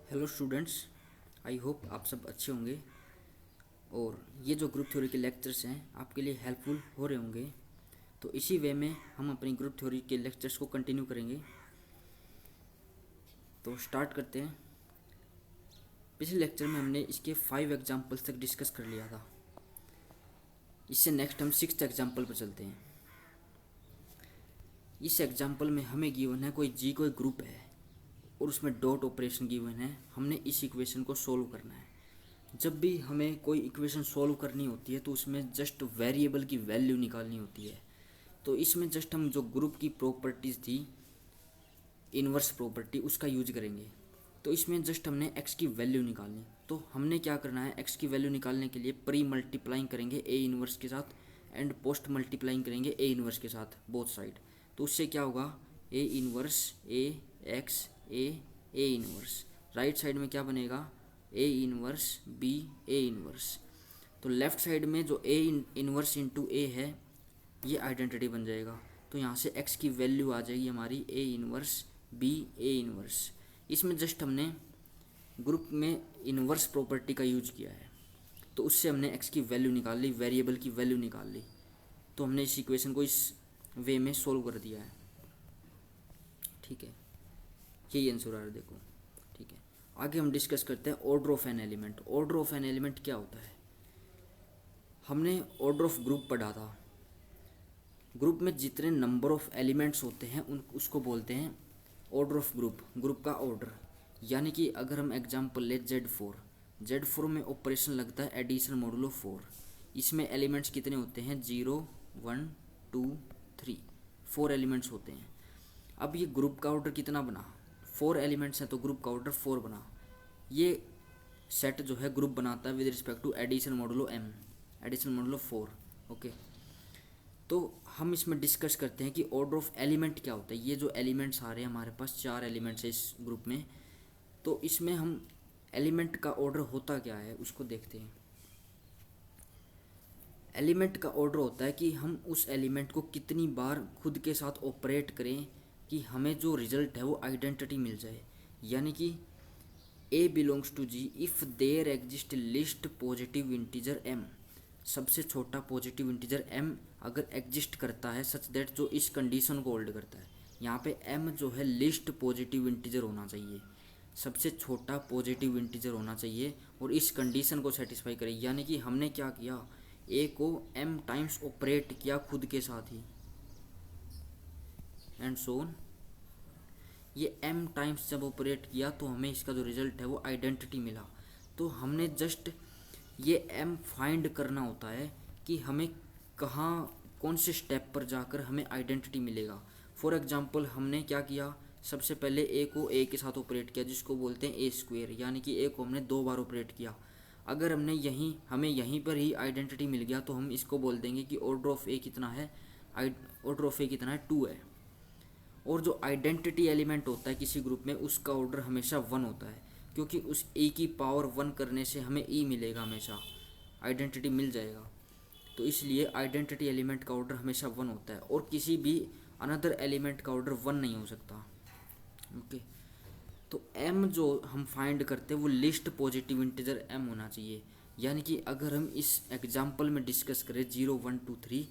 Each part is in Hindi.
हेलो स्टूडेंट्स, आई होप आप सब अच्छे होंगे और ये जो ग्रुप थ्योरी के लेक्चर्स हैं आपके लिए हेल्पफुल हो रहे होंगे। तो इसी वे में हम अपनी ग्रुप थ्योरी के लेक्चर्स को कंटिन्यू करेंगे। तो स्टार्ट करते हैं। पिछले लेक्चर में हमने इसके 5 एग्जाम्पल्स तक डिस्कस कर लिया था। इससे नेक्स्ट हम 6th एग्जाम्पल पर चलते हैं। इस एग्जाम्पल में हमें गिवन है कोई ग्रुप है और उसमें डॉट ऑपरेशन गिवन है। हमने इस इक्वेशन को सोल्व करना है। जब भी हमें कोई इक्वेशन सॉल्व करनी होती है तो उसमें जस्ट वेरिएबल की वैल्यू निकालनी होती है। तो इसमें जस्ट हम जो ग्रुप की प्रॉपर्टीज़ थी, इन्वर्स प्रॉपर्टी, उसका यूज करेंगे। तो इसमें जस्ट हमने x की वैल्यू निकालनी। तो हमने क्या करना है, x की वैल्यू निकालने के लिए प्री मल्टीप्लाइंग करेंगे ए इन्वर्स के साथ एंड पोस्ट मल्टीप्लाइंग करेंगे ए इन्वर्स के साथ बोथ साइड। तो उससे क्या होगा, A inverse A x A inverse. Right side में क्या बनेगा, A inverse B A inverse. तो लेफ्ट साइड में जो ए इन्वर्स इंटू ए है ये आइडेंटिटी बन जाएगा। तो यहाँ से x की वैल्यू आ जाएगी हमारी A inverse B A inverse. इसमें जस्ट हमने ग्रुप में इन्वर्स प्रॉपर्टी का यूज किया है। तो उससे हमने x की वैल्यू निकाल ली, वेरिएबल की वैल्यू निकाल ली। तो हमने इस इक्वेशन को इस वे में सोल्व कर दिया है। ठीक है, यही आंसर आ रहा है, देखो। ठीक है, आगे हम डिस्कस करते हैं order of an element. Order of an element क्या होता है, हमने ऑर्डर ऑफ ग्रुप पढ़ा था। ग्रुप में जितने नंबर ऑफ एलिमेंट्स होते हैं उन उसको बोलते हैं ऑर्डर ऑफ ग्रुप, ग्रुप का ऑर्डर। यानी कि अगर हम एग्जांपल ले Z4 में ऑपरेशन लगता है एडिशन मॉडुलो 4। इसमें एलिमेंट्स कितने होते हैं, 0 1 2 3, 4 एलिमेंट्स होते हैं। अब ये ग्रुप का ऑर्डर कितना बना, 4 एलिमेंट्स हैं तो ग्रुप का ऑर्डर 4 बना। ये सेट जो है ग्रुप बनाता है with respect to addition modulo m, addition modulo 4। ओके, तो हम इसमें डिस्कस करते हैं कि ऑर्डर ऑफ एलिमेंट क्या होता है। ये जो एलिमेंट्स आ रहे हैं हमारे पास 4 एलिमेंट्स है इस ग्रुप में। तो इसमें हम एलिमेंट का ऑर्डर होता क्या है उसको देखते हैं। एलिमेंट का ऑर्डर होता है कि हम उस एलिमेंट को कितनी बार खुद के साथ ऑपरेट करें कि हमें जो रिजल्ट है वो आइडेंटिटी मिल जाए। यानी कि A belongs to G if there exist least positive integer m। सबसे छोटा पॉजिटिव इंटीजर m अगर एग्जिस्ट करता है सच दैट, जो इस कंडीशन को होल्ड करता है। यहाँ पे m जो है लिस्ट पॉजिटिव इंटीजर होना चाहिए, सबसे छोटा पॉजिटिव इंटीजर होना चाहिए और इस कंडीशन को सेटिस्फाई करे। यानी कि हमने क्या किया, a को m टाइम्स ऑपरेट किया खुद के साथ ही एंड सो ऑन। ये m टाइम्स जब ऑपरेट किया तो हमें इसका जो रिजल्ट है वो आइडेंटिटी मिला। तो हमने जस्ट ये m फाइंड करना होता है कि हमें कहाँ कौन से स्टेप पर जाकर हमें आइडेंटिटी मिलेगा। फॉर एग्जांपल हमने क्या किया, सबसे पहले a को a के साथ ऑपरेट किया जिसको बोलते हैं a स्क्वेयर। यानी कि a को हमने 2 बार ऑपरेट किया। अगर हमें यहीं पर ही आइडेंटिटी मिल गया तो हम इसको बोल देंगे कि ऑर्डर ऑफ a कितना है, ऑर्डर ऑफ a कितना है, 2 है। और जो आइडेंटिटी एलिमेंट होता है किसी ग्रुप में उसका ऑर्डर हमेशा 1 होता है, क्योंकि उस e की पावर 1 करने से हमें e मिलेगा, हमेशा आइडेंटिटी मिल जाएगा। तो इसलिए आइडेंटिटी एलिमेंट का ऑर्डर हमेशा 1 होता है और किसी भी अनदर एलिमेंट का ऑर्डर 1 नहीं हो सकता। ओके, तो m जो हम फाइंड करते हैं वो लिस्ट पॉजिटिव इंटीजर m होना चाहिए। यानी कि अगर हम इस एग्जाम्पल में डिस्कस करें 0 1 2 3,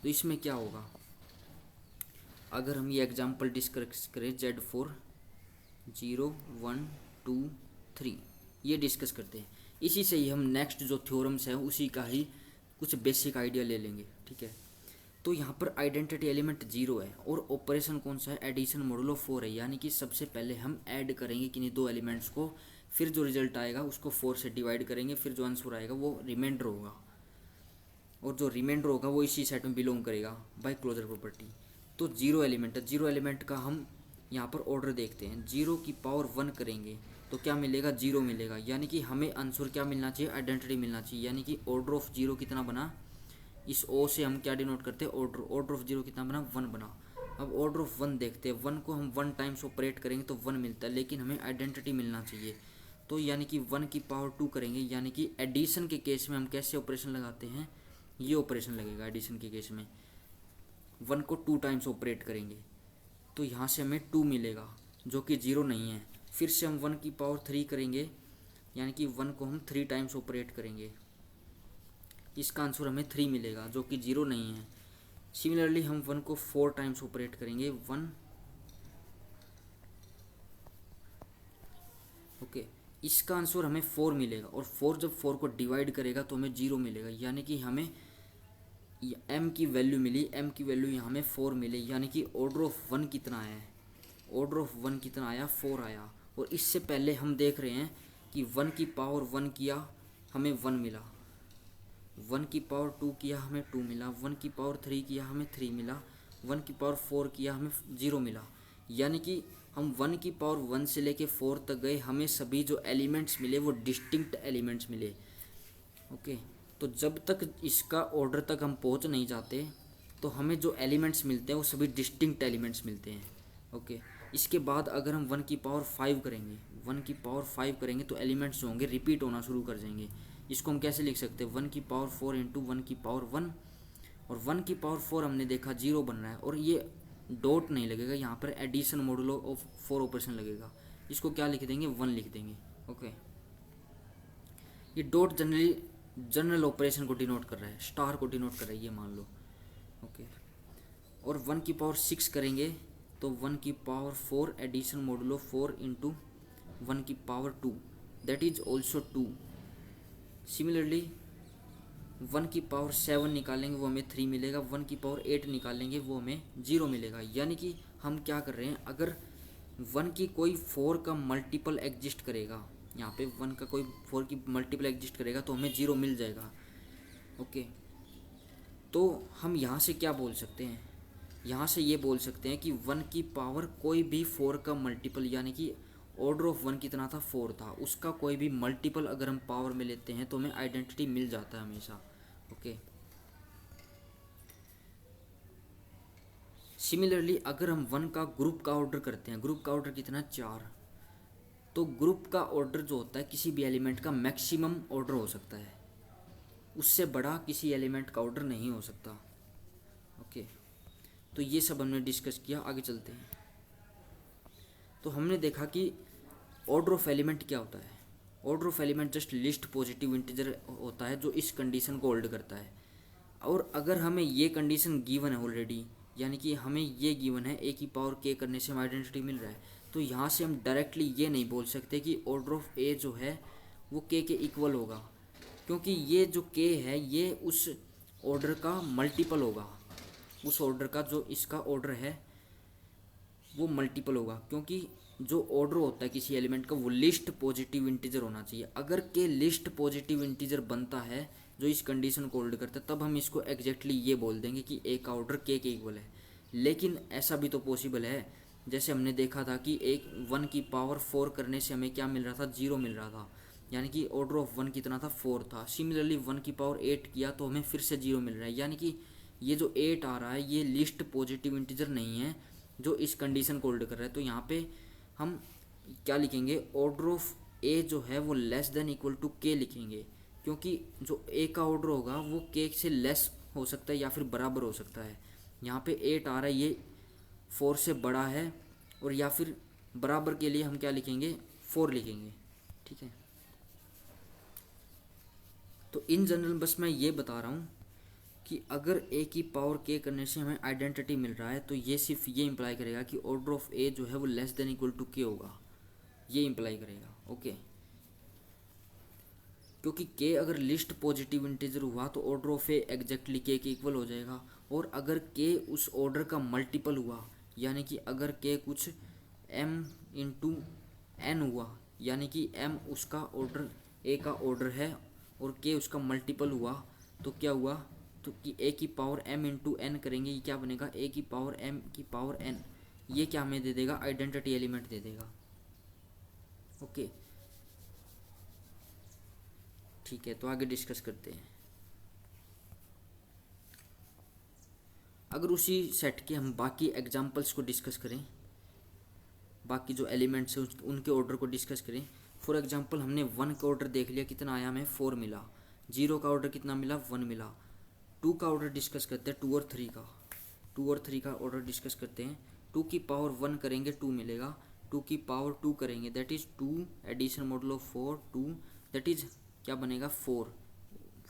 तो इसमें क्या होगा, अगर हम ये एग्जाम्पल डिस्कस करें Z4 0 1 2 3, ये डिस्कस करते हैं। इसी से ही हम नेक्स्ट जो थ्योरम्स हैं उसी का ही कुछ बेसिक आइडिया ले लेंगे। ठीक है, तो यहाँ पर आइडेंटिटी एलिमेंट 0 है और ऑपरेशन कौन सा है, एडिशन मॉडुलो 4 है। यानी कि सबसे पहले हम ऐड करेंगे किन्हीं 2 एलिमेंट्स को, फिर जो रिजल्ट आएगा उसको 4 से डिवाइड करेंगे, फिर जो आंसर आएगा वो रिमाइंडर होगा और जो रिमाइंडर होगा वो इसी सेट में बिलोंग करेगा बाय क्लोजर प्रॉपर्टी। तो 0 एलिमेंट है, 0 एलिमेंट का हम यहाँ पर ऑर्डर देखते हैं। 0 की पावर 1 करेंगे तो क्या मिलेगा, 0 मिलेगा। यानी कि हमें आंसर क्या मिलना चाहिए, आइडेंटिटी मिलना चाहिए। यानी कि ऑर्डर ऑफ 0 कितना बना, इस ओ से हम क्या डिनोट करते हैं, ऑर्डर। ऑर्डर ऑफ 0 कितना बना, 1 बना। अब ऑर्डर ऑफ 1 देखते हैं, 1 को हम 1 टाइम्स ऑपरेट करेंगे तो 1 मिलता है, लेकिन हमें आइडेंटिटी मिलना चाहिए। तो यानी कि 1 की पावर 2 करेंगे। यानी कि एडिशन के केस में हम कैसे ऑपरेशन लगाते हैं, ये ऑपरेशन लगेगा एडिशन के केस में। 1 को 2 टाइम्स ऑपरेट करेंगे तो यहाँ से हमें 2 मिलेगा जो कि 0 नहीं है। फिर से हम 1 की पावर 3 करेंगे, यानी कि 1 को हम 3 टाइम्स ऑपरेट करेंगे। इसका आंसर हमें 3 मिलेगा, जो कि 0 नहीं है। सिमिलरली हम 1 को 4 टाइम्स ऑपरेट करेंगे, 1। ओके, इसका आंसर हमें 4 मिलेगा, और 4 जब 4 को डिवाइड करेगा तो हमें 0 मिलेगा, यानी कि हमें m की वैल्यू मिली, m की वैल्यू यहाँ हमें 4 मिली, यानी कि ऑर्डर ऑफ 1 कितना आया है, ऑर्डर ऑफ 1 कितना आया, 4 आया। और इससे पहले हम देख रहे हैं कि 1 की पावर 1 किया हमें 1 मिला, 1 की पावर 2 किया हमें 2 मिला, 1 की पावर 3 किया हमें 3 मिला, 1 की पावर 4 किया हमें 0 मिला। यानी कि हम 1 की पावर 1 से लेके 4 तक गए, हमें सभी जो एलिमेंट्स मिले वो डिस्टिंक्ट एलिमेंट्स मिले। ओके, तो जब तक इसका ऑर्डर तक हम पहुंच नहीं जाते तो हमें जो एलिमेंट्स मिलते हैं वो सभी डिस्टिंक्ट एलिमेंट्स मिलते हैं। ओके, इसके बाद अगर हम 1 की पावर 5 करेंगे, 1 की पावर 5 करेंगे तो एलिमेंट्स जो होंगे रिपीट होना शुरू कर जाएंगे। इसको हम कैसे लिख सकते हैं, 1 की पावर 4 इंटू 1 की पावर 1, और 1 की पावर 4 हमने देखा 0 बन रहा है, और ये डॉट नहीं लगेगा, यहाँ पर एडिशन मॉडुलो ऑफ 4 ऑपरेशन लगेगा। इसको क्या लिख देंगे, 1 लिख देंगे। ओके, ये डॉट जनरल ऑपरेशन को डिनोट कर रहा है, स्टार को डिनोट कर रहा है, ये मान लो। ओके, और 1 की पावर 6 करेंगे तो 1 की पावर 4 एडिशन मॉडुलो 4 इंटू 1 की power 2, that is also 2। Similarly 1 की पावर 7 निकालेंगे वो हमें 3 मिलेगा, 1 की पावर 8 निकालेंगे वो हमें 0 मिलेगा। यानी कि हम क्या कर रहे हैं, अगर 1 की कोई 4 का मल्टीपल एग्जिस्ट करेगा, यहाँ पे 1 का कोई 4 की मल्टीपल एग्जिस्ट करेगा तो हमें 0 मिल जाएगा। ओके, तो हम यहाँ से क्या बोल सकते हैं, यहाँ से ये बोल सकते हैं कि 1 की पावर कोई भी 4 का मल्टीपल, यानी कि ऑर्डर ऑफ 1 कितना था, 4 था, उसका कोई भी मल्टीपल अगर हम पावर में लेते हैं तो हमें आइडेंटिटी मिल जाता है हमेशा। ओके, सिमिलरली अगर हम 1 का ग्रुप का ऑर्डर करते हैं, ग्रुप का ऑर्डर कितना, 4, तो ग्रुप का ऑर्डर जो होता है किसी भी एलिमेंट का मैक्सिमम ऑर्डर हो सकता है, उससे बड़ा किसी एलिमेंट का ऑर्डर नहीं हो सकता। ओके, तो ये सब हमने डिस्कस किया, आगे चलते हैं। तो हमने देखा कि ऑर्डर ऑफ एलिमेंट क्या होता है। Order of element just list positive integer होता है जो इस कंडीशन को होल्ड करता है। और अगर हमें ये कंडीशन गिवन है ऑलरेडी, यानी कि हमें ये गिवन है A की पावर k करने से हमें आइडेंटिटी मिल रहा है, तो यहाँ से हम डायरेक्टली ये नहीं बोल सकते कि ऑर्डर ऑफ A जो है वो k के इक्वल होगा, क्योंकि ये जो k है ये उस ऑर्डर का मल्टीपल होगा, उस ऑर्डर का जो इसका ऑर्डर है वो मल्टीपल होगा, क्योंकि जो ऑर्डर होता है किसी एलिमेंट का वो लिस्ट पॉजिटिव इंटीजर होना चाहिए। अगर के लिस्ट पॉजिटिव इंटीजर बनता है जो इस कंडीशन को होल्ड करता है, तब हम इसको एग्जैक्टली ये बोल देंगे कि ए का ऑर्डर के इक्वल है। लेकिन ऐसा भी तो पॉसिबल है, जैसे हमने देखा था कि 1 की पावर 4 करने से हमें क्या मिल रहा था, 0 मिल रहा था, यानी कि ऑर्डर ऑफ 1 कितना था, 4 था। सिमिलरली 1 की पावर 8 किया तो हमें फिर से 0 मिल रहा है, यानी कि ये जो 8 आ रहा है ये लिस्ट पॉजिटिव इंटीजर नहीं है जो इस कंडीशन को होल्ड कर रहा है। तो यहाँ पे हम क्या लिखेंगे, ऑर्डर ऑफ ए जो है वो लेस देन इक्वल टू के लिखेंगे, क्योंकि जो ए का ऑर्डर होगा वो के से लेस हो सकता है या फिर बराबर हो सकता है। यहाँ पे 8 आ रहा है, ये 4 से बड़ा है, और या फिर बराबर के लिए हम क्या लिखेंगे, 4 लिखेंगे। ठीक है, तो इन जनरल बस मैं ये बता रहा हूँ कि अगर A की पावर k करने से हमें आइडेंटिटी मिल रहा है तो ये सिर्फ ये इंप्लाई करेगा कि ऑर्डर ऑफ A जो है वो less than equal to k होगा, ये इंप्लाई करेगा। ओके, क्योंकि k अगर लिस्ट पॉजिटिव इंटीजर हुआ तो order of A exactly k के इक्वल हो जाएगा, और अगर k उस ऑर्डर का मल्टीपल हुआ, यानी कि अगर k कुछ m इंटू n हुआ, यानी कि m उसका ऑर्डर A का ऑर्डर है और k उसका मल्टीपल हुआ, तो क्या हुआ, तो कि A की पावर m इंटू एन करेंगे, ये क्या बनेगा, A की पावर m की पावर n, ये क्या हमें दे देगा, आइडेंटिटी एलिमेंट दे देगा। ओके, ठीक है, तो आगे डिस्कस करते हैं। अगर उसी सेट के हम बाकी एग्जांपल्स को डिस्कस करें, बाकी जो एलिमेंट्स हैं उनके ऑर्डर को डिस्कस करें। फॉर एग्जांपल हमने 1 का ऑर्डर देख लिया, कितना आया, हमें 4 मिला। 0 का ऑर्डर कितना मिला, 1 मिला। 2 का ऑर्डर डिस्कस करते हैं, 2 और 3 का ऑर्डर डिस्कस करते हैं। 2 की पावर 1 करेंगे 2 मिलेगा, टू की पावर टू करेंगे that is 2 addition modulo 4 2 that is क्या बनेगा 4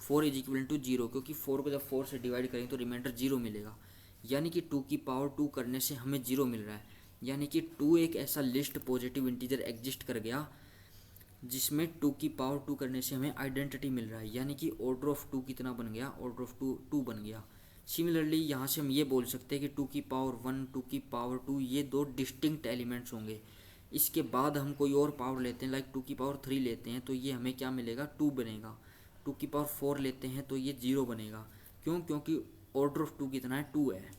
4 इज इक्वल टू 0 क्योंकि 4 को जब 4 से डिवाइड करेंगे तो रिमाइंडर 0 मिलेगा। यानी कि 2 की पावर 2 करने से हमें 0 मिल रहा है। यानी कि 2 एक ऐसा लिस्ट पॉजिटिव इंटीजर एग्जिस्ट कर गया जिसमें 2 की पावर 2 करने से हमें आइडेंटिटी मिल रहा है। यानी कि ऑर्डर ऑफ 2 कितना बन गया, ऑर्डर ऑफ 2 बन गया। सिमिलरली यहाँ से हम ये बोल सकते हैं कि 2 की पावर 1 2 की पावर 2 ये दो डिस्टिंक्ट एलिमेंट्स होंगे। इसके बाद हम कोई और पावर लेते हैं लाइक 2 की पावर 3 लेते हैं तो ये हमें क्या मिलेगा 2 बनेगा। 2 की पावर 4 लेते हैं तो ये 0 बनेगा। क्यों? क्योंकि ऑर्डर ऑफ 2 कितना है 2 है।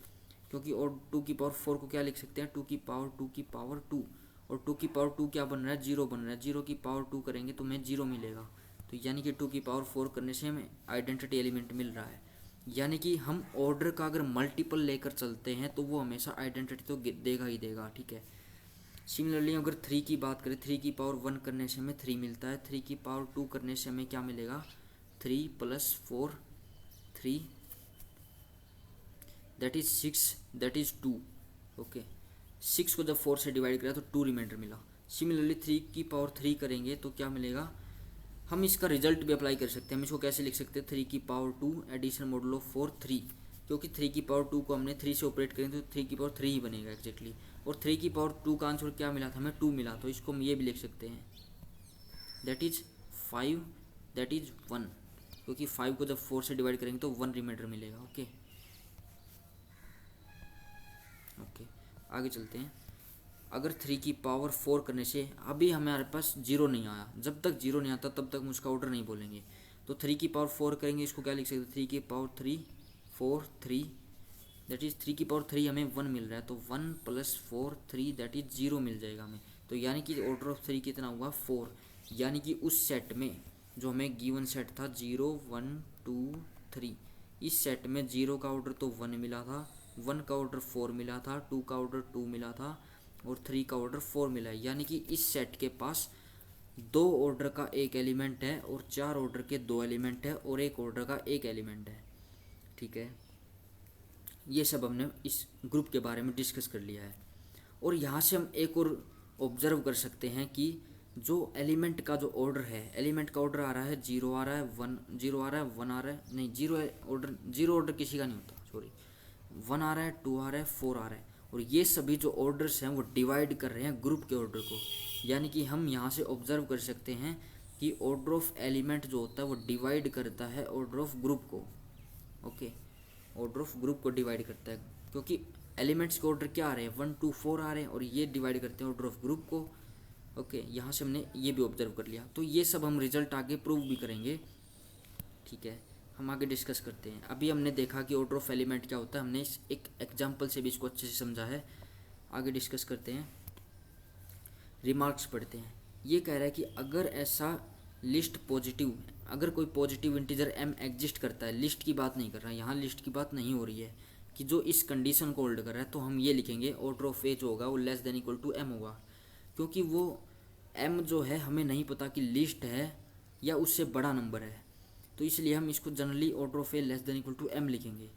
क्योंकि और 2 की पावर 4 को क्या लिख सकते हैं 2 की पावर 2 की पावर 2 और 2 की पावर 2 क्या बन रहा है 0 बन रहा है। 0 की पावर 2 करेंगे तो हमें 0 मिलेगा। तो यानी कि 2 की पावर 4 करने से हमें आइडेंटिटी एलिमेंट मिल रहा है। यानी कि हम ऑर्डर का अगर मल्टीपल लेकर चलते हैं तो वो हमेशा आइडेंटिटी तो देगा ही देगा। ठीक है। सिमिलरली अगर 3 की बात करें 3 की पावर 1 करने से हमें 3 मिलता है। 3 की पावर 2 करने से हमें क्या मिलेगा 3 + 4 3 that is 6 that is 2। Okay 6 को जब 4 से डिवाइड करा तो 2 रिमाइंडर मिला। सिमिलरली 3 की पावर 3 करेंगे तो क्या मिलेगा, हम इसका रिजल्ट भी अप्लाई कर सकते हैं। हम इसको कैसे लिख सकते हैं 3 की पावर 2 एडिशन मॉडुलो 4 3 क्योंकि 3 की पावर 2 को हमने 3 से ऑपरेट करेंगे तो 3 की पावर 3 ही बनेगा एक्जैक्टली। और 3 की पावर 2 का आंसर क्या मिला था हमें 2 मिला। तो इसको हम ये भी लिख सकते हैं दैट इज 5 दैट इज 1 क्योंकि 5 को जब 4 से डिवाइड करेंगे तो 1 रिमाइंडर मिलेगा। ओके आगे चलते हैं। अगर 3 की पावर 4 करने से अभी हमारे पास 0 नहीं आया, जब तक 0 नहीं आता तब तक हम उसका ऑर्डर नहीं बोलेंगे। तो 3 की पावर 4 करेंगे इसको क्या लिख सकते हैं 3 की पावर 3 4 3 दैट इज 3 की पावर 3 हमें 1 मिल रहा है तो 1 + 4 3 दैट इज 0 मिल जाएगा हमें। तो यानी कि ऑर्डर ऑफ 3 कितना हुआ 4। यानी कि उस सेट में जो हमें गिवन सेट था 0 1 2 3 इस सेट में 0 का ऑर्डर तो 1 मिला था, 1 का ऑर्डर 4 मिला था, 2 का ऑर्डर 2 मिला था और 3 का ऑर्डर 4 मिला है। यानी कि इस सेट के पास 2 ऑर्डर का एक एलिमेंट है और 4 ऑर्डर के 2 एलिमेंट है और 1 ऑर्डर का एक एलिमेंट है। ठीक है, ये सब हमने इस ग्रुप के बारे में डिस्कस कर लिया है। और यहाँ से हम एक और ऑब्जर्व कर सकते हैं कि जो एलिमेंट का जो ऑर्डर है, एलिमेंट का ऑर्डर आ रहा है 0 आ रहा है 1 0 आ रहा है 1 आ रहा है, नहीं 0 ऑर्डर किसी का नहीं होता, सॉरी 1 आ रहा है 2 आ रहा है 4 आ रहा है। और ये सभी जो ऑर्डर्स हैं वो डिवाइड कर रहे हैं ग्रुप के ऑर्डर को। यानी कि हम यहाँ से ऑब्जर्व कर सकते हैं कि ऑर्डर ऑफ एलिमेंट जो होता है वो डिवाइड करता है ऑर्डर ऑफ ग्रुप को। ओके ऑर्डर ऑफ ग्रुप को डिवाइड करता है क्योंकि एलिमेंट्स के ऑर्डर क्या आ रहे हैं 1 2 4 आ रहे हैं और ये डिवाइड करते हैं ऑर्डर ऑफ ग्रुप को। ओके यहाँ से हमने ये भी ऑब्जर्व कर लिया। तो ये सब हम रिजल्ट आगे प्रूव भी करेंगे। ठीक है, हम आगे डिस्कस करते हैं। अभी हमने देखा कि ऑर्डर ऑफ एलिमेंट क्या होता है, हमने इस एक एग्जांपल से भी इसको अच्छे से समझा है। आगे डिस्कस करते हैं, रिमार्क्स पढ़ते हैं। ये कह रहा है कि अगर ऐसा लिस्ट पॉजिटिव, अगर कोई पॉजिटिव इंटीजर m एग्जिस्ट करता है, लिस्ट की बात नहीं कर रहा है यहाँ, लिस्ट की बात नहीं हो रही है कि जो इस कंडीशन को होल्ड कर रहा है, तो हम ये लिखेंगे ऑर्डर ऑफ ए जो होगा वो less than equal to m होगा। क्योंकि वो m जो है हमें नहीं पता कि लिस्ट है या उससे बड़ा नंबर है, तो इसलिए हम इसको generally order of A less than equal to m लिखेंगे।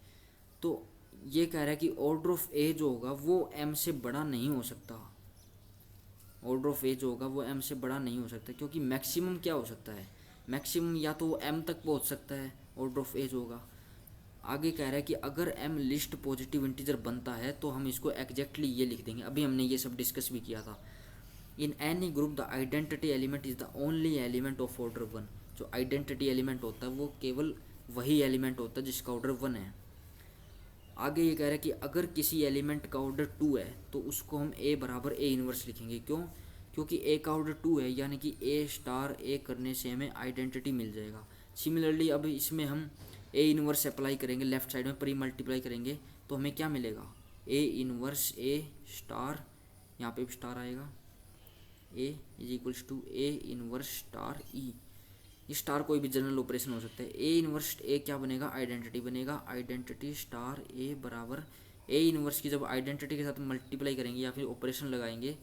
तो ये कह रहा है कि ऑर्डर ऑफ ए जो होगा वो m से बड़ा नहीं हो सकता। ऑर्डर ऑफ ए जो होगा वो m से बड़ा नहीं हो सकता क्योंकि मैक्सिमम क्या हो सकता है, मैक्सिमम या तो वो m तक पहुंच सकता है ऑर्डर ऑफ ए जो होगा। आगे कह रहा है कि अगर m लिस्ट पॉजिटिव इंटीजर बनता है तो हम इसको एग्जैक्टली ये लिख देंगे। अभी हमने ये सब डिस्कस भी किया था। In any group the identity element is the only element of order 1। जो आइडेंटिटी एलिमेंट होता है वो केवल वही एलिमेंट होता है जिसका ऑर्डर 1 है। आगे ये कह रहा है कि अगर किसी एलिमेंट का ऑर्डर 2 है तो उसको हम a बराबर a इनवर्स लिखेंगे। क्यों? क्योंकि a का ऑर्डर 2 है, यानी कि a स्टार a करने से हमें आइडेंटिटी मिल जाएगा। सिमिलरली अब इसमें हम a इनवर्स अप्लाई करेंगे, लेफ्ट साइड में प्री मल्टीप्लाई करेंगे तो हमें क्या मिलेगा a इनवर्स a स्टार, यहाँ पे भी स्टार आएगा, a is equals to a inverse star e। ये स्टार कोई भी जनरल ऑपरेशन हो सकता है। a इनवर्स a क्या बनेगा आइडेंटिटी बनेगा, आइडेंटिटी स्टार a बराबर a इनवर्स की जब आइडेंटिटी के साथ मल्टीप्लाई करेंगे या फिर ऑपरेशन लगाएंगे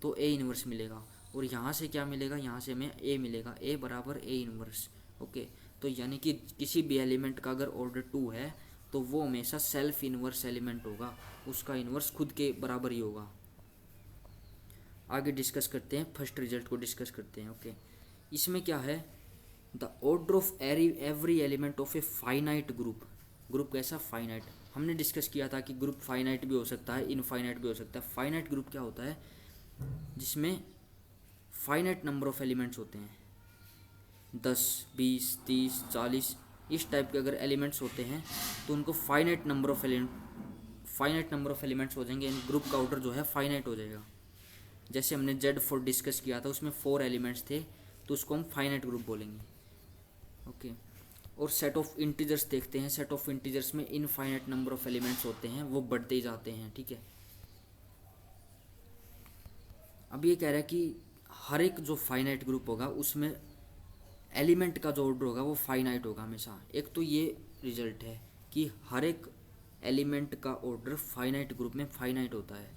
तो a इनवर्स मिलेगा। और यहाँ से क्या मिलेगा, यहाँ से हमें a मिलेगा, a बराबर a इनवर्स। ओके तो यानी कि किसी भी एलिमेंट का अगर ऑर्डर 2 है तो वो हमेशा सेल्फ इनवर्स एलिमेंट होगा, उसका इनवर्स खुद के बराबर ही होगा। आगे डिस्कस करते हैं, फर्स्ट रिजल्ट को डिस्कस करते हैं। ओके, इसमें क्या है, the order of every element of a finite group. Group कैसा, फाइनाइट। हमने डिस्कस किया था कि ग्रुप फाइनाइट भी हो सकता है, इनफाइनाइट भी हो सकता है। फाइनाइट ग्रुप क्या होता है, जिसमें फाइनाइट नंबर ऑफ एलिमेंट्स होते हैं, 10, 20, 30, 40 इस टाइप के अगर एलिमेंट्स होते हैं तो उनको फाइनाइट नंबर ऑफ एलिमेंट्स हो जाएंगे। इन ग्रुप का ऑर्डर जो है फाइनाइट हो जाएगा। जैसे हमने Z4 डिस्कस किया था, उसमें 4 एलिमेंट्स थे, तो उसको हम फाइनाइट ग्रुप बोलेंगे। ओके, और सेट ऑफ इंटीजर्स देखते हैं। सेट ऑफ इंटीजर्स में इनफाइनाइट नंबर ऑफ एलिमेंट्स होते हैं, वो बढ़ते ही जाते हैं। ठीक है, अब ये कह रहा है कि हर एक जो फाइनाइट ग्रुप होगा उसमें एलिमेंट का जो ऑर्डर होगा वो फाइनाइट होगा हमेशा। एक तो ये रिजल्ट है कि हर एक एलिमेंट का ऑर्डर फाइनाइट ग्रुप में फाइनाइट होता है,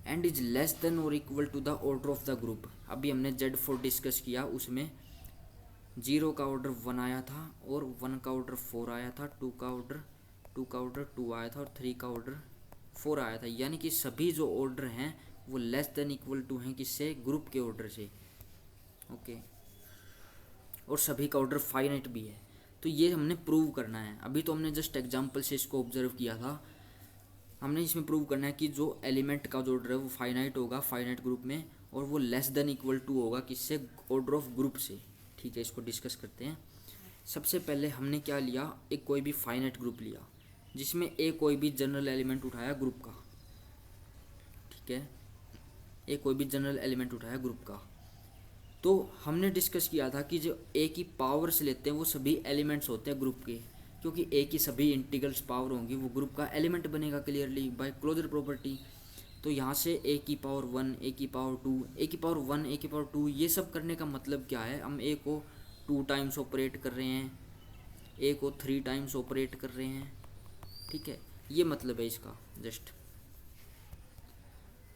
एंड इज लेस देन और equal to the order of the group. अभी हमने Z4 डिस्कस किया, उसमें 0 का ऑर्डर 1 आया था और 1 का ऑर्डर 4 आया था, 2 का ऑर्डर 2 आया था और 3 का ऑर्डर 4 आया था। यानी कि सभी जो ऑर्डर हैं वो लेस देन इक्वल टू हैं किससे, ग्रुप के ऑर्डर से। ओके, और सभी का ऑर्डर फाइनाइट भी है। तो ये हमने प्रूव करना है। अभी तो हमने जस्ट एग्जांपल से इसको ऑब्जर्व किया था, हमने इसमें प्रूव करना है कि जो एलिमेंट का जो ऑर्डर है वो फाइनाइट होगा फाइनाइट ग्रुप में, और वो लेस देन इक्वल टू होगा किससे, ऑर्डर ऑफ ग्रुप से। ठीक है, इसको डिस्कस करते हैं। सबसे पहले हमने क्या लिया, एक कोई भी फाइनाइट ग्रुप लिया जिसमें एक कोई भी जनरल एलिमेंट उठाया ग्रुप का। ठीक है, एक कोई भी जनरल एलिमेंट उठाया ग्रुप का। तो हमने डिस्कस किया था कि जो ए की पावर से लेते हैं वो सभी एलिमेंट्स होते हैं ग्रुप के, क्योंकि ए की सभी इंटीग्रल्स पावर होंगी वो ग्रुप का एलिमेंट बनेगा क्लियरली बाय क्लोजर प्रॉपर्टी। तो यहाँ से ए की पावर 1, ए की पावर 2, ए की पावर 1, ए की पावर 2, ये सब करने का मतलब क्या है, हम ए को 2 टाइम्स ऑपरेट कर रहे हैं, ए को 3 टाइम्स ऑपरेट कर रहे हैं। ठीक है, ये मतलब है इसका जस्ट।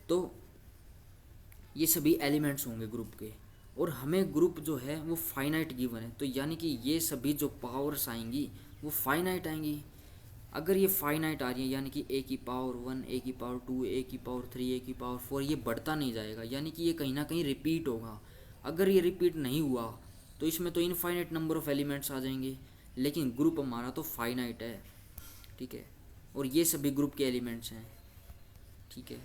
तो ये सभी एलिमेंट्स होंगे ग्रुप के, और हमें ग्रुप जो है वो फाइनाइट गिवन है। तो यानी कि ये सभी जो पावर्स आएंगी वो फाइनाइट आएंगी। अगर ये फाइनाइट आ रही है यानी कि ए की पावर 1, ए की पावर 2, ए की पावर 3, ए की पावर 4, ये बढ़ता नहीं जाएगा, यानी कि ये कहीं ना कहीं रिपीट होगा। अगर ये रिपीट नहीं हुआ तो इसमें तो इनफाइनाइट नंबर ऑफ एलिमेंट्स आ जाएंगे, लेकिन ग्रुप हमारा तो फाइनाइट है। ठीक है, और ये सभी ग्रुप के एलिमेंट्स हैं। ठीक है,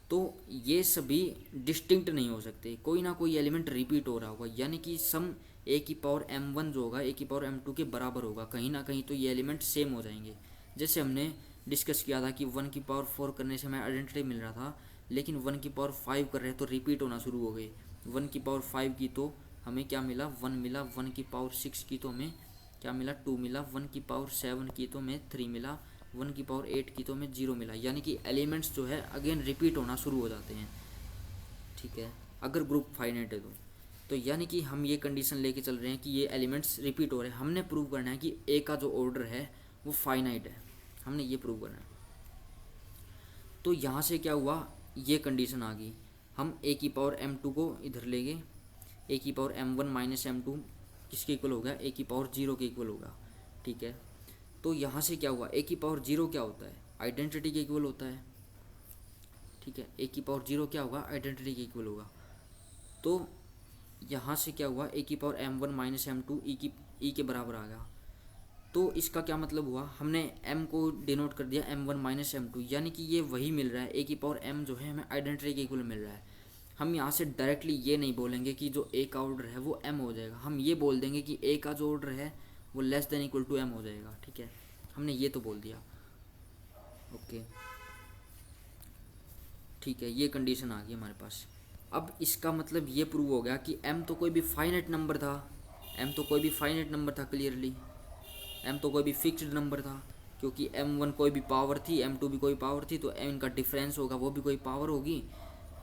तो ये सभी डिस्टिंक्ट नहीं हो सकते, कोई ना कोई एलिमेंट रिपीट हो रहा होगा, यानी कि सम ए की पावर m1 जो होगा ए की पावर m2 के बराबर होगा, कहीं ना कहीं तो ये एलिमेंट सेम हो जाएंगे। जैसे हमने डिस्कस किया था कि 1 की पावर 4 करने से हमें आइडेंटिटी मिल रहा था, लेकिन 1 की पावर 5 कर रहे हैं तो रिपीट होना शुरू हो गए। 1 की पावर 5 की तो हमें क्या मिला, 1 मिला। 1 की पावर 6 की तो हमें क्या मिला, 2 मिला। 1 की पावर 7 की तो हमें 3 मिला। 1 की पावर 8 की तो हमें 0 मिला। यानी कि एलिमेंट्स जो है अगेन रिपीट होना शुरू हो जाते हैं। ठीक है, अगर ग्रुप फाइनाइट है तो यानी कि हम ये कंडीशन लेके चल रहे हैं कि ये एलिमेंट्स रिपीट हो रहे हैं। हमने प्रूव करना है कि ए का जो ऑर्डर है वो फाइनाइट है, हमने ये प्रूव करना है। तो यहाँ से क्या हुआ, ये कंडीशन आ गई। हम ए की पावर m2 को इधर ले गए, ए की पावर m1 माइनस m2 किसके इक्वल होगा, ए की पावर 0 के इक्वल होगा। ठीक है, तो यहाँ से क्या हुआ, ए की पावर 0 क्या होता है, आइडेंटिटी के इक्वल होता है। ठीक है, ए की पावर 0 क्या होगा, आइडेंटिटी के इक्वल होगा। तो यहाँ से क्या हुआ, ए की पावर m1 माइनस m2 ई के बराबर आ गया। तो इसका क्या मतलब हुआ, हमने m को डिनोट कर दिया m1 माइनस m2, यानी कि ये वही मिल रहा है, ए की पावर m जो है हमें आइडेंटिटी के इक्वल मिल रहा है। हम यहाँ से डायरेक्टली ये नहीं बोलेंगे कि जो ए का ऑर्डर है वो m हो जाएगा, हम ये बोल देंगे कि ए का जो ऑर्डर है वो less than equal to m हो जाएगा। ठीक है, हमने ये तो बोल दिया। ओके, ठीक है, ये कंडीशन आ गई हमारे पास। अब इसका मतलब ये प्रूव हो गया कि m तो कोई भी फाइनाइट नंबर था, m तो कोई भी फाइनाइट नंबर था क्लियरली, m तो कोई भी फिक्स्ड नंबर था, क्योंकि m1 कोई भी पावर थी, m2 भी कोई पावर थी, तो m का डिफरेंस होगा वो भी कोई पावर होगी।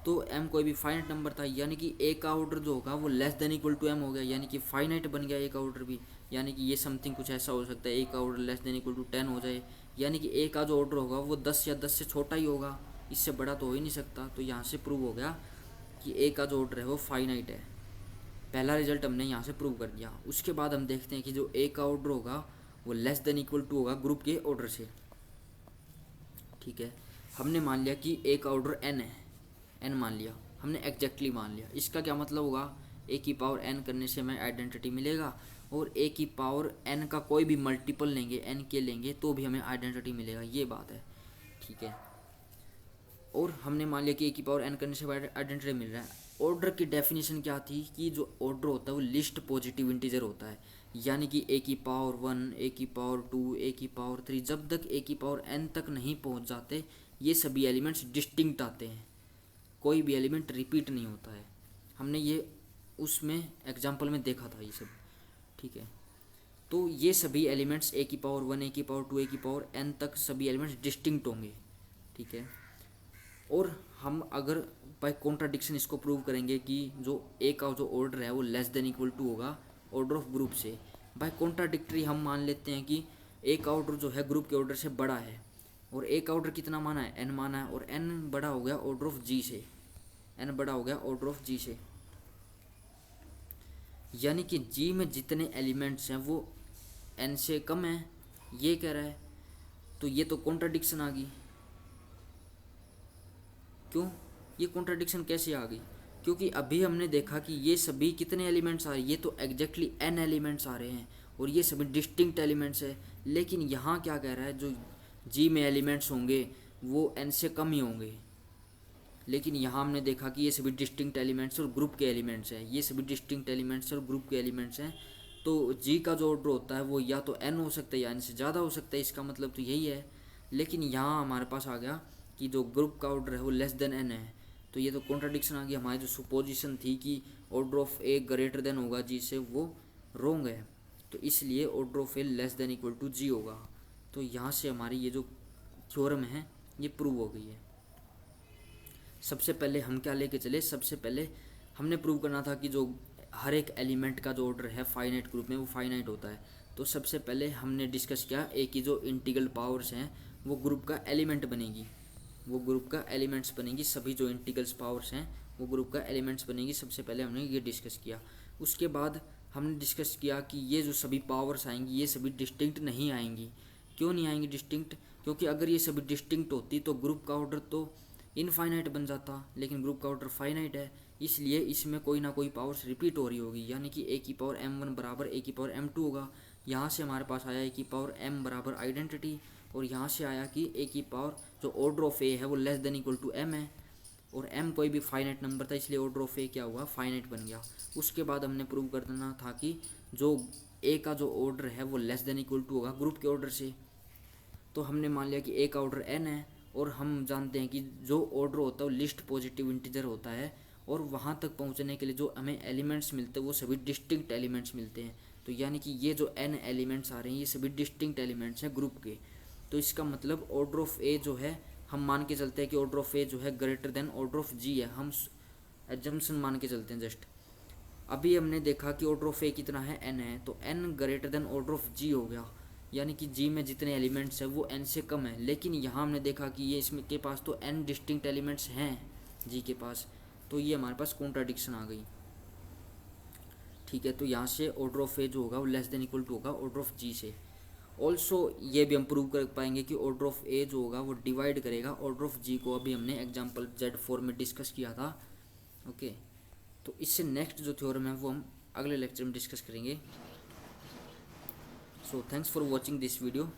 तो m कोई भी फाइनाइट नंबर था, यानी कि a का ऑर्डर जो होगा वो less than equal to m हो गया, यानी कि फाइनाइट बन गया a का ऑर्डर भी। यानी कि ये समथिंग कुछ ऐसा हो सकता है, a का order less than equal to 10 हो जाए, यानी कि a का जो ऑर्डर होगा वो 10 या 10 से छोटा ही होगा, इससे बड़ा तो हो ही नहीं सकता। तो यहाँ से प्रूव हो गया कि a का जो ऑर्डर है वो फाइनाइट है। पहला रिजल्ट हमने यहाँ से प्रूव कर दिया। उसके बाद हम देखते हैं कि जो a का ऑर्डर होगा वो लेस देन इक्वल टू होगा ग्रुप के ऑर्डर से। ठीक है, हमने मान लिया कि a का ऑर्डर n है, n मान लिया। हमने एग्जैक्टली मान लिया। इसका क्या मतलब होगा, ए की पावर एन करने से हमें आइडेंटिटी मिलेगा, और ए की पावर एन का कोई भी मल्टीपल लेंगे, एन के लेंगे, तो भी हमें आइडेंटिटी मिलेगा, ये बात है, ठीक है। और हमने मान लिया कि ए की पावर एन करने से आइडेंटिटी मिल रहा है। ऑर्डर की डेफिनेशन क्या थी कि जो ऑर्डर होता है वो लिस्ट पॉजिटिव इंटीजर होता है, यानी कि ए की पावर 1, ए की पावर 2, ए की पावर 3, जब तक ए की पावर एन तक नहीं पहुंच जाते ये सभी एलिमेंट्स डिस्टिंक्ट आते हैं, कोई भी एलिमेंट रिपीट नहीं होता है। हमने ये उसमें एग्जाम्पल में देखा था ये सब, ठीक है। तो ये सभी एलिमेंट्स ए की पावर 1, ए की पावर 2, ए की पावर एन तक सभी एलिमेंट्स डिस्टिंक्ट होंगे, ठीक है। और हम अगर बाय कॉन्ट्राडिक्शन इसको प्रूव करेंगे कि जो ए का जो ऑर्डर है वो लेस देन इक्वल टू होगा ऑर्डर ऑफ ग्रुप से। बाय कॉन्ट्राडिक्टरी हम मान लेते हैं कि ए का ऑर्डर जो है ग्रुप के ऑर्डर से बड़ा है, और ए का ऑर्डर कितना माना है, एन माना है, और एन बड़ा हो गया ऑर्डर ऑफ जी से, एन बड़ा हो गया ऑर्डर ऑफ जी से, यानी कि जी में जितने एलिमेंट्स हैं वो एन से कम है, ये कह रहा है। तो ये तो कॉन्ट्राडिक्शन आ गई। क्यों, ये कॉन्ट्राडिक्शन कैसे आ गई? क्योंकि अभी हमने देखा कि ये सभी कितने एलिमेंट्स आ रहे हैं, ये तो एग्जैक्टली एन एलिमेंट्स आ रहे हैं, और ये सभी डिस्टिंक्ट एलिमेंट्स है। लेकिन यहाँ क्या कह रहा है, जो जी में एलिमेंट्स होंगे वो एन से कम ही होंगे। लेकिन यहाँ हमने देखा कि ये सभी डिस्टिंक्ट एलिमेंट्स और ग्रुप के एलिमेंट्स हैं, ये सभी डिस्टिंक्ट एलिमेंट्स और ग्रुप के एलिमेंट्स हैं। तो जी का जो ऑर्डर होता है वो या तो एन हो सकता है या एन से ज़्यादा हो सकता है, इसका मतलब तो यही है। लेकिन यहाँ हमारे पास आ गया कि जो ग्रुप का ऑर्डर है वो लेस देन एन है, तो ये तो कॉन्ट्राडिक्शन आ गया। हमारी जो सुपोजिशन थी कि order of A greater than होगा जी से, वो रोंग है। तो इसलिए order of A less than equal to G होगा। तो यहाँ से हमारी ये जो थ्योरम है ये प्रूव हो गई है। सबसे पहले हम क्या लेके चले, सबसे पहले हमने प्रूव करना था कि जो हर एक एलिमेंट का जो ऑर्डर है फाइनाइट ग्रुप में वो फाइनाइट होता है। तो सबसे पहले हमने डिस्कस किया ए की जो इंटीग्रल पावर्स हैं वो ग्रुप का एलिमेंट बनेगी, वो ग्रुप का एलिमेंट्स बनेगी, सभी जो इंटीग्रल्स पावर्स हैं वो ग्रुप का एलिमेंट्स बनेगी। सबसे पहले हमने ये डिस्कस किया। उसके बाद हमने डिस्कस किया कि ये जो सभी पावर्स आएंगी ये सभी डिस्टिंक्ट नहीं आएंगी। क्यों नहीं आएंगी डिस्टिंक्ट? क्योंकि अगर ये सभी डिस्टिंक्ट होती तो ग्रुप का ऑर्डर तो इनफाइनाइट बन जाता, लेकिन ग्रुप का ऑर्डर फाइनाइट है, इसलिए इसमें कोई ना कोई पावर्स रिपीट हो रही होगी, यानी कि ए की पावर m1 बराबर ए की पावर m2 होगा। यहाँ से हमारे पास आया ए की पावर m बराबर आइडेंटिटी, और यहाँ से आया कि ए की पावर जो ऑर्डर ऑफ ए है वो less than equal to m है, और m कोई भी फाइनाइट नंबर था इसलिए ऑर्डर ऑफ ए क्या हुआ, फाइनाइट बन गया। उसके बाद हमने प्रूव कर देना था कि जो ए का जो ऑर्डर है वो लेस देन इक्वल टू होगा ग्रुप के ऑर्डर से। तो हमने मान लिया कि ए का ऑर्डर n है, और हम जानते हैं कि जो ऑर्डर होता है वो लिस्ट पॉजिटिव इंटीजर होता है, और वहाँ तक पहुँचने के लिए जो हमें एलिमेंट्स मिलते हैं वो सभी डिस्टिंक्ट एलिमेंट्स मिलते हैं। तो यानी कि ये जो n एलिमेंट्स आ रहे हैं ये सभी डिस्टिंक्ट एलिमेंट्स हैं ग्रुप के। तो इसका मतलब ऑर्डर ऑफ ए जो है, हम मान के चलते हैं कि ऑर्डर ऑफ ए जो है ग्रेटर देन ऑर्डर ऑफ जी है, हम एजम्पशन मान के चलते हैं जस्ट। अभी हमने देखा कि ऑर्डर ऑफ ए कितना है, n है, तो n greater than order of G हो गया, यानी कि जी में जितने एलिमेंट्स हैं वो n से कम है। लेकिन यहाँ हमने देखा कि ये इसमें के पास तो n डिस्टिंक्ट एलिमेंट्स हैं जी के पास, तो ये हमारे पास कॉन्ट्राडिक्शन आ गई, ठीक है। तो यहाँ से ऑर्डर ऑफ ए जो होगा वो लेस देन इक्वल टू होगा ऑर्डर ऑफ जी से। ऑल्सो ये भी हम प्रूव कर पाएंगे कि ऑर्डर ऑफ ए जो होगा वो डिवाइड करेगा ऑर्डर ऑफ जी को, अभी हमने एग्जाम्पल Z4 में डिस्कस किया था, ओके। तो इससे नेक्स्ट जो थ्योरम है वो हम अगले लेक्चर में डिस्कस करेंगे। So thanks for watching this video.